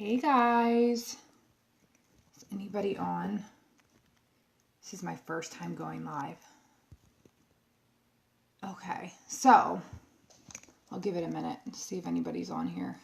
Hey guys, is anybody on? This is my first time going live. Okay, so I'll give it a minute to see if anybody's on here.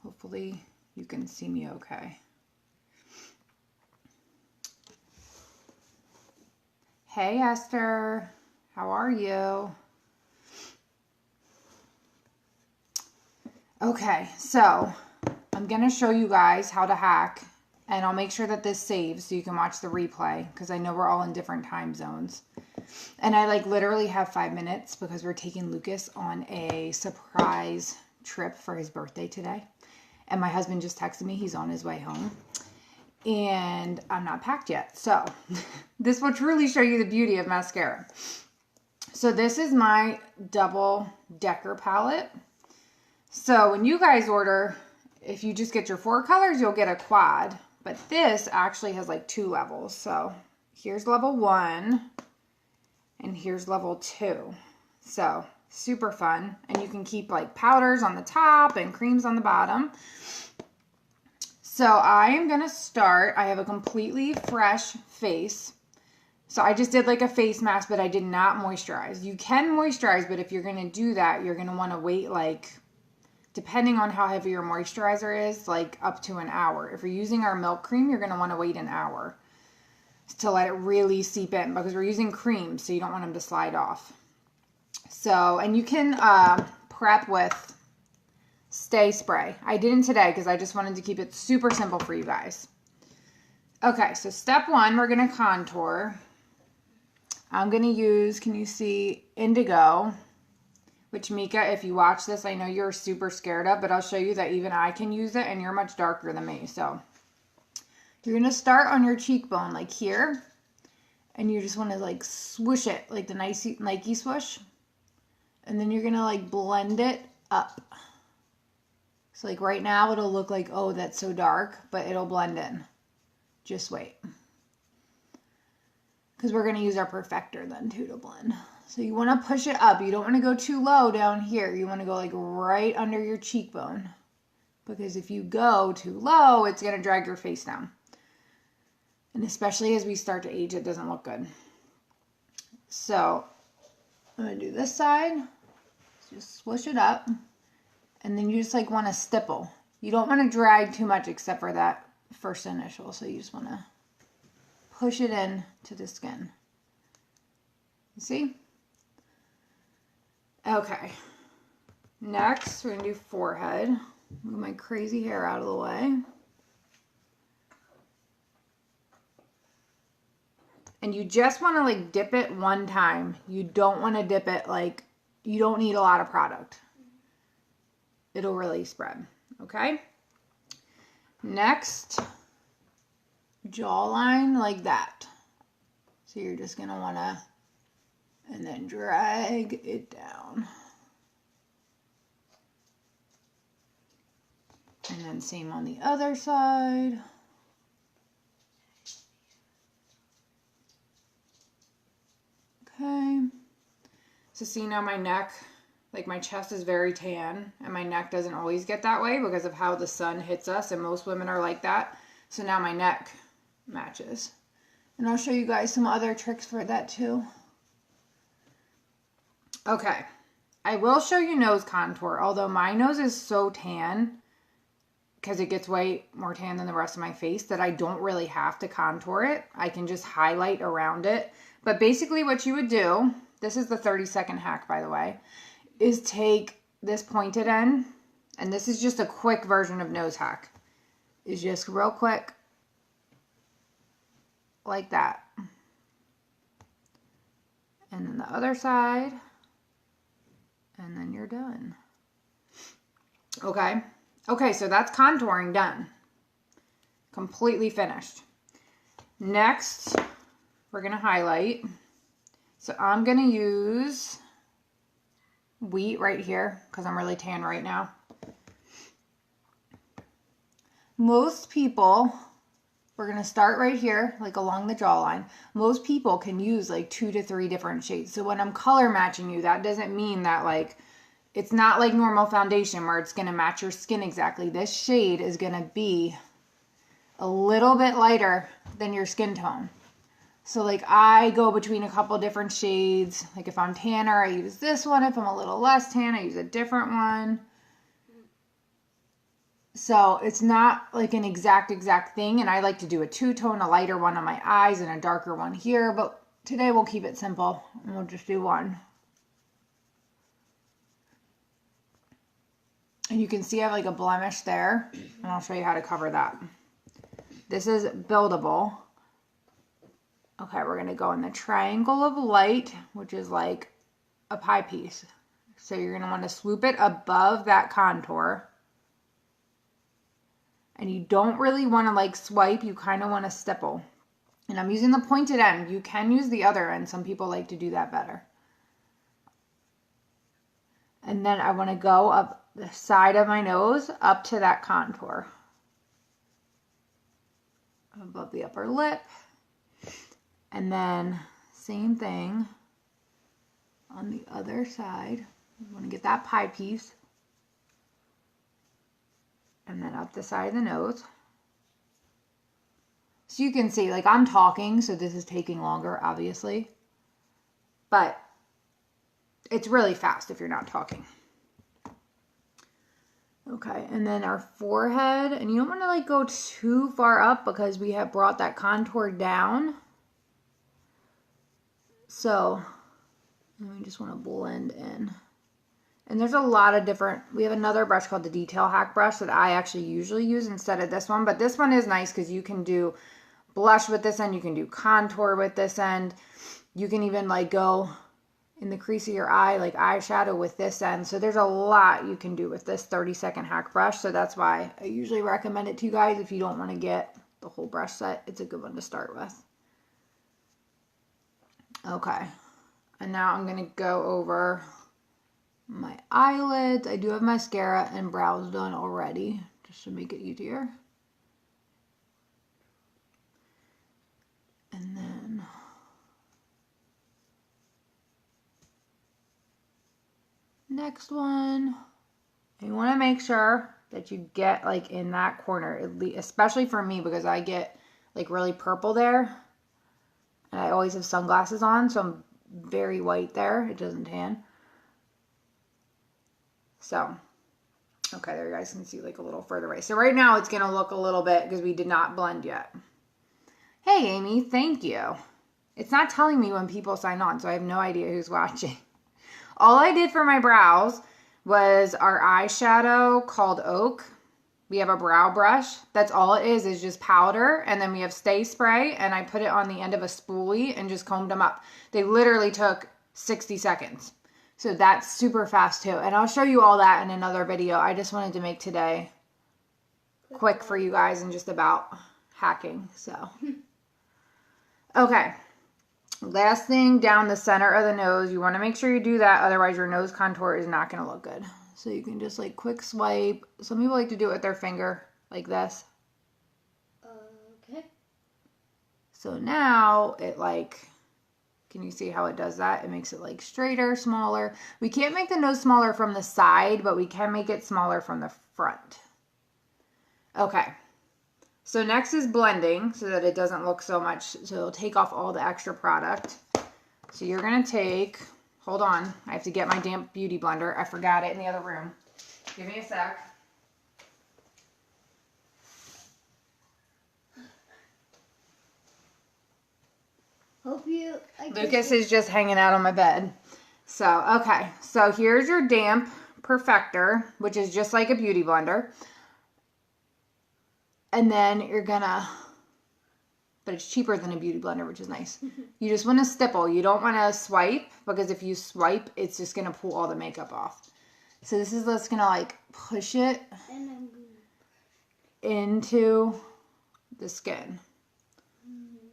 Hopefully you can see me okay. Hey Esther, how are you? Okay, so I'm going to show you guys how to hack, and I'll make sure that this saves so you can watch the replay because I know we're all in different time zones. And I literally have 5 minutes because we're taking Lucas on a surprise trip for his birthday today. And my husband just texted me he's on his way home. And I'm not packed yet. So this will truly show you the beauty of mascara. So this is my double decker palette. So when you guys order, if you just get your 4 colors, you'll get a quad. But this actually has 2 levels. So here's level 1 and here's level 2. So super fun. And you can keep powders on the top and creams on the bottom. So I am going to start. I have a completely fresh face. So I just did a face mask, but I did not moisturize. You can moisturize, but if you're going to do that, you're going to want to wait depending on how heavy your moisturizer is, up to an hour. If you're using our milk cream, you're going to want to wait an hour to let it really seep in because we're using cream, so you don't want them to slide off. So, and you can prep with Stay Spray. I didn't today because I just wanted to keep it super simple for you guys. Okay, so step 1, we're going to contour. I'm going to use, can you see, Indigo, which Mika, if you watch this, I know you're super scared of, but I'll show you that even I can use it and you're much darker than me. So you're going to start on your cheekbone here, and you just want to swoosh it like the Nike swoosh. And then you're going to blend it up. So right now it'll look oh, that's so dark, but it'll blend in. Just wait. Because we're going to use our perfector then too to blend. So you want to push it up. You don't want to go too low down here. You want to go right under your cheekbone. Because if you go too low, it's going to drag your face down. And especially as we start to age, it doesn't look good. So I'm going to do this side. Just swoosh it up. And then you just want to stipple. You don't want to drag too much except for that first initial. So you just want to push it in to the skin. You see? Okay, next we're going to do forehead. Move my crazy hair out of the way. And you just want to dip it one time. You don't want to dip it you don't need a lot of product. It'll really spread, okay? Next, jawline like that. So you're just going to want to, and then drag it down. And then same on the other side. Okay. So see now my neck, my chest is very tan and my neck doesn't always get that way because of how the sun hits us, and most women are like that. So now my neck matches. And I'll show you guys some other tricks for that too. Okay, I will show you nose contour, although my nose is so tan because it gets way more tan than the rest of my face that I don't really have to contour it. I can just highlight around it. But basically what you would do, this is the 30-second hack by the way, is take this pointed end, and this is just a quick version of nose hack, is just real quick like that. And then the other side. And then you're done. Okay. Okay, so that's contouring done. Completely finished. Next, we're going to highlight. So I'm going to use wheat right here because I'm really tan right now. Most people, we're going to start right here, along the jawline. Most people can use 2 to 3 different shades. So when I'm color matching you, that doesn't mean that it's not like normal foundation where it's going to match your skin exactly. This shade is going to be a little bit lighter than your skin tone. So like I go between a couple different shades. Like if I'm tanner, I use this one. If I'm a little less tan, I use a different one. So it's not like an exact thing. And I like to do a two-tone, a lighter one on my eyes and a darker one here. But today we'll keep it simple and we'll just do one. And you can see I have like a blemish there. And I'll show you how to cover that. This is buildable. Okay, we're going to go in the triangle of light, which is like a pie piece. So you're going to want to swoop it above that contour. And you don't really want to like swipe, you kind of want to stipple. And I'm using the pointed end. You can use the other end. Some people like to do that better. And then I want to go up the side of my nose up to that contour. Above the upper lip. And then same thing on the other side. You want to get that pie piece. And then up the side of the nose. So you can see, like I'm talking, so this is taking longer, obviously. But it's really fast if you're not talking. Okay, and then our forehead. And you don't want to like go too far up because we have brought that contour down. So, we just want to blend in. And there's a lot of different, we have another brush called the Detail Hack Brush that I actually usually use instead of this one. But this one is nice because you can do blush with this end, you can do contour with this end. You can even like go in the crease of your eye, like eyeshadow with this end. So there's a lot you can do with this 30-second hack brush. So that's why I usually recommend it to you guys if you don't want to get the whole brush set. It's a good one to start with. Okay, and now I'm going to go over my eyelids. I do have mascara and brows done already, just to make it easier. And then next one, you want to make sure that you get like in that corner, at least, especially for me because I get like really purple there. And I always have sunglasses on, so I'm very white there. It doesn't tan. So, okay, there you guys can see like a little further away. So right now it's going to look a little bit because we did not blend yet. Hey, Amy, thank you. It's not telling me when people sign on, so I have no idea who's watching. All I did for my brows was our eyeshadow called Oak. We have a brow brush. That's all it is just powder. And then we have Stay Spray. And I put it on the end of a spoolie and just combed them up. They literally took 60 seconds. So that's super fast too. And I'll show you all that in another video. I just wanted to make today quick for you guys and just about hacking. So, okay. Last thing down the center of the nose. You want to make sure you do that. Otherwise your nose contour is not going to look good. So you can just like quick swipe. Some people like to do it with their finger like this. Okay. So now it like, can you see how it does that? It makes it like straighter, smaller. We can't make the nose smaller from the side, but we can make it smaller from the front. Okay. So next is blending so that it doesn't look so much. So it'll take off all the extra product. So you're going to take... Hold on, I have to get my damp beauty blender. I forgot it in the other room. Give me a sec. Lucas is just hanging out on my bed. So, okay. So here's your damp perfector, which is just like a beauty blender. And then you're gonna... But it's cheaper than a beauty blender, which is nice. You just want to stipple. You don't want to swipe, because if you swipe, it's just going to pull all the makeup off. So this is just going to like push it into the skin.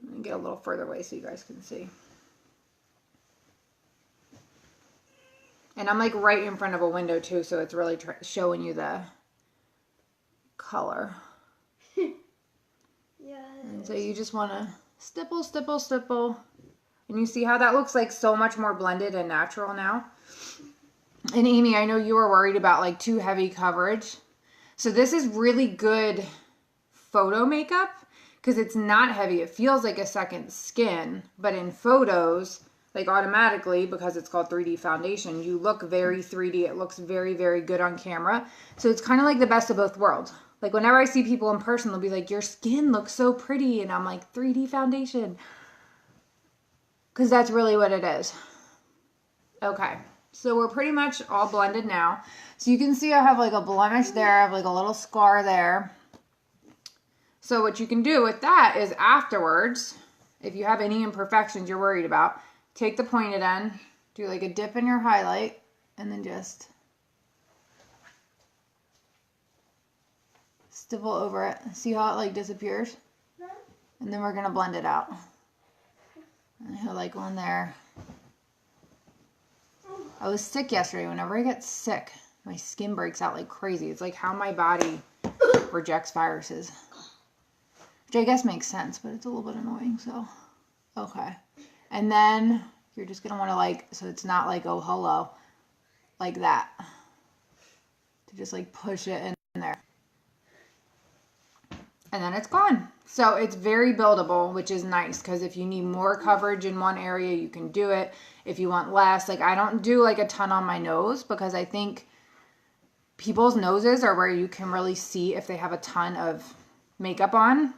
Let me get a little further away so you guys can see. And I'm like right in front of a window too, so it's really showing you the color. And so you just want to stipple, stipple, stipple. And you see how that looks like so much more blended and natural now? And Amy, I know you were worried about like too heavy coverage. So this is really good photo makeup because it's not heavy. It feels like a second skin, but in photos, like automatically, because it's called 3D foundation, you look very 3D. It looks very, very good on camera. So it's kind of like the best of both worlds. Like whenever I see people in person, they'll be like, your skin looks so pretty. And I'm like, 3D foundation. Because that's really what it is. Okay. So we're pretty much all blended now. So you can see I have like a blemish there. I have like a little scar there. So what you can do with that is afterwards, if you have any imperfections you're worried about, take the pointed end, do like a dip in your highlight, and then just stipple over it. See how it like disappears? And then we're going to blend it out. And I have like one there. I was sick yesterday. Whenever I get sick, my skin breaks out like crazy. It's like how my body rejects viruses. Which I guess makes sense, but it's a little bit annoying, so. Okay. And then you're just going to want to like, so it's not like, oh, hello, like that. To just like push it in there. And then it's gone. So it's very buildable, which is nice because if you need more coverage in one area, you can do it. If you want less, like I don't do like a ton on my nose because I think people's noses are where you can really see if they have a ton of makeup on.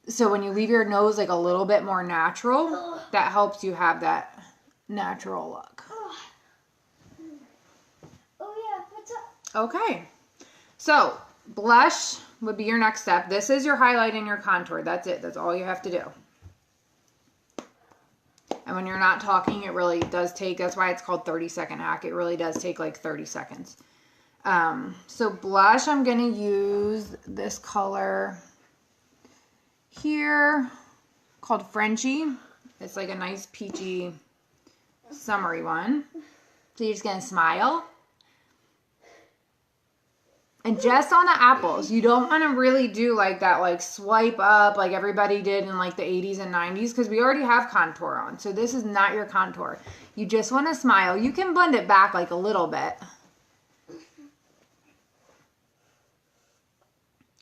So when you leave your nose like a little bit more natural, that helps you have that natural look. Oh yeah, what's up? Okay. So blush would be your next step. This is your highlight and your contour. That's it. That's all you have to do. And when you're not talking, it really does take, that's why it's called 30-second hack. It really does take like 30 seconds. So blush, I'm going to use this color here called Frenchie. It's like a nice peachy summery one. So you're just going to smile. And just on the apples, you don't want to really do like that, like swipe up like everybody did in like the 80s and 90s because we already have contour on. So this is not your contour. You just want to smile. You can blend it back like a little bit.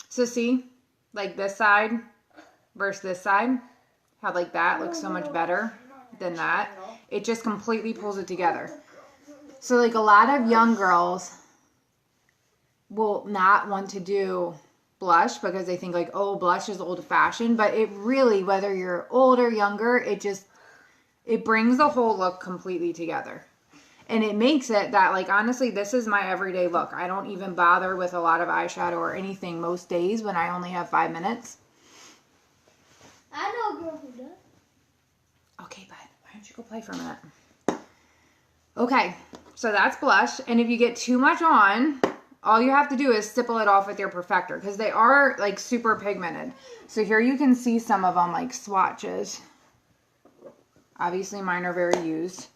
So see, like this side versus this side, how like that looks so much better than that. It just completely pulls it together. So like a lot of young girls will not want to do blush because they think like, oh, blush is old fashioned, but it really, whether you're old or younger, it brings the whole look completely together. And it makes it that like, honestly, this is my everyday look. I don't even bother with a lot of eyeshadow or anything most days when I only have 5 minutes. I know a girl who does. Okay, bud, why don't you go play for a minute? Okay, so that's blush. And if you get too much on, all you have to do is stipple it off with your perfector because they are like super pigmented. So here you can see some of them like swatches. Obviously mine are very used.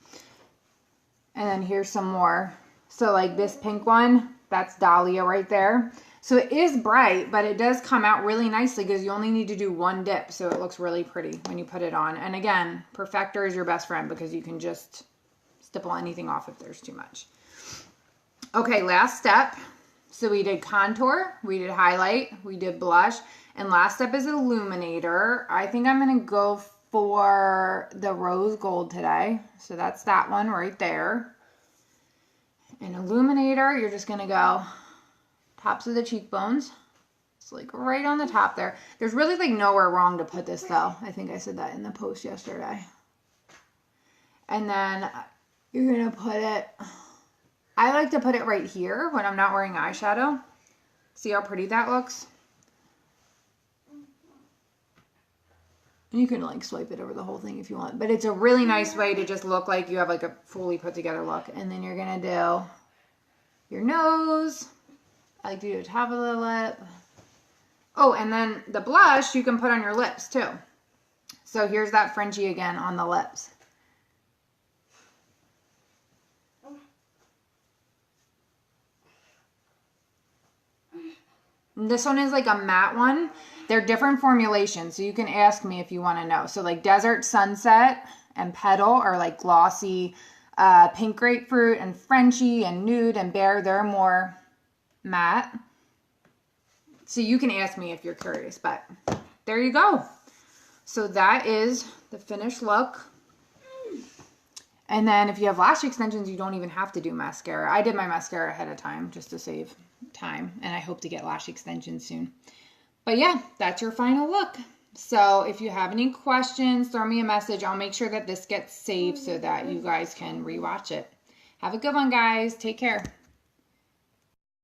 And then here's some more. So like this pink one, that's Dahlia right there. So it is bright, but it does come out really nicely because you only need to do one dip. So it looks really pretty when you put it on. And again, perfector is your best friend because you can just stipple anything off if there's too much. Okay, last step. So we did contour, we did highlight, we did blush, and last step is illuminator. I think I'm going to go for the rose gold today. So that's that one right there. And illuminator, you're just going to go tops of the cheekbones. It's like right on the top there. There's really like nowhere wrong to put this though. I think I said that in the post yesterday. And then you're going to put it... I like to put it right here when I'm not wearing eyeshadow. See how pretty that looks? And you can like swipe it over the whole thing if you want. But it's a really nice way to just look like you have like a fully put together look. And then you're going to do your nose. I like to do the top of the lip. Oh, and then the blush you can put on your lips too. So here's that Frenchie again on the lips. This one is like a matte one. They're different formulations, so you can ask me if you want to know. So like Desert Sunset and Petal are like glossy Pink Grapefruit and Frenchie and Nude and Bear, they're more matte. So you can ask me if you're curious, but there you go. So that is the finished look. And then if you have lash extensions, you don't even have to do mascara. I did my mascara ahead of time just to save time, and I hope to get lash extensions soon. But yeah, that's your final look. So if you have any questions, throw me a message. I'll make sure that this gets saved so that you guys can rewatch it. Have a good one, guys. Take care.